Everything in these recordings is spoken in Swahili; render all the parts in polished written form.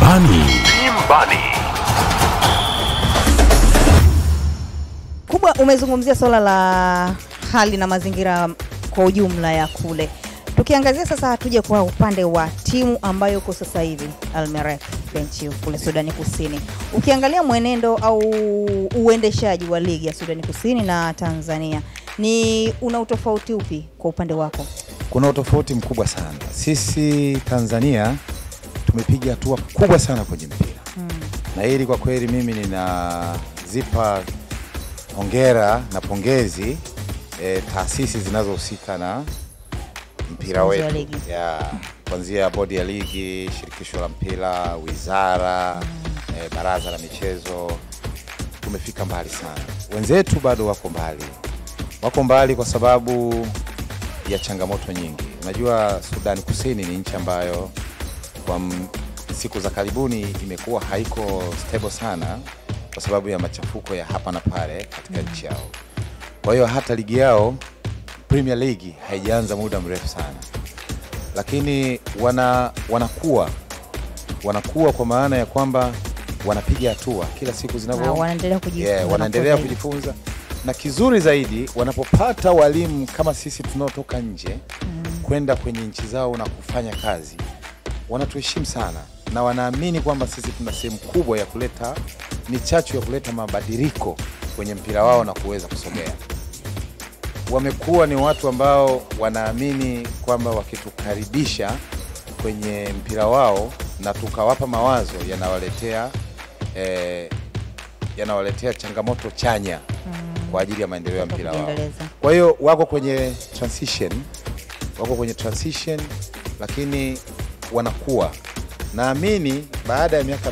Timbani. Kubwa, umezungumzia swala la hali na mazingira kwa ujumla ya kule. Tukiangazia sasa, tuje kwa upande wa timu ambayo uko sasa hivi, Al Merrikh benchi kule Sudani Kusini. Ukiangalia mwenendo au uendeshaji wa ligi ya Sudani Kusini na Tanzania, ni una utofauti upi kwa upande wako? Kuna utofauti mkubwa sana. Sisi Tanzania tumepiga hatua kubwa sana kwenye mpira. Na hili kwa kweli mimi ninazipa hongera na pongezi taasisi zinazohusika na mpira wetu. Kuanzia bodi ya ligi, shirikisho la mpira, wizara, baraza la michezo. Tumefika mbali sana. Wenzetu bado wako mbali. Wako mbali kwa sababu ya changamoto nyingi. Unajua Sudani Kusini ni nchi ambayo kwa siku za karibuni imekuwa haiko stable sana kwa sababu ya machafuko ya hapa na pale katika nchi yao. Kwa hiyo hata ligi yao Premier League haijaanza muda mrefu sana. Lakini wanakuwa kwa maana ya kwamba wanapiga hatua kila siku wanaendelea kujifunza. Na kizuri zaidi, wanapopata walimu kama sisi tunaotoka nje kwenda kwenye nchi zao na kufanya kazi, wanatuheshimu sana na wanaamini kwamba sisi tuna sehemu kubwa ya kuleta, ni chachu ya kuleta mabadiliko kwenye mpira wao na kuweza kusogea. Wamekuwa ni watu ambao wanaamini kwamba wakitukaribisha kwenye mpira wao na tukawapa mawazo yanawaletea changamoto chanya kwa ajili ya maendeleo ya mpira wao. Kwa hiyo wako kwenye transition, lakini wanakuwa. Naamini baada ya miaka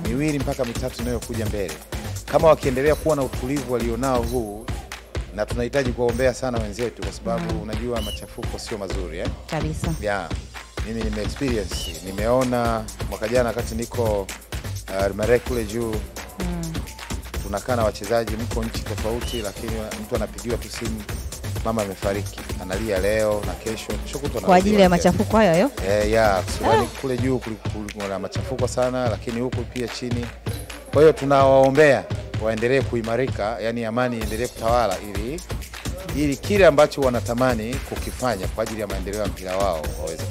miwili mpaka mitatu inayokuja mbele, kama wakiendelea kuwa na utulivu walionao huu, na tunahitaji kuwaombea sana wenzetu kwa sababu unajua machafuko sio mazuri kabisa. Mimi nimeona mwaka jana wakati niko Al Merrikh kule juu, tunakaa na wachezaji, mko nchi tofauti, lakini mtu anapigiwa tu simu, mama amefariki, analia leo na kesho kutwa kwa ajili ya machafuko hayo. Sudani kule juu kulikuwa na machafuko sana, lakini huku pia chini. Kwa hiyo tunawaombea waendelee kuimarika, yani amani iendelee kutawala ili kile ambacho wanatamani kukifanya kwa ajili ya maendeleo ya mpira wao waweze.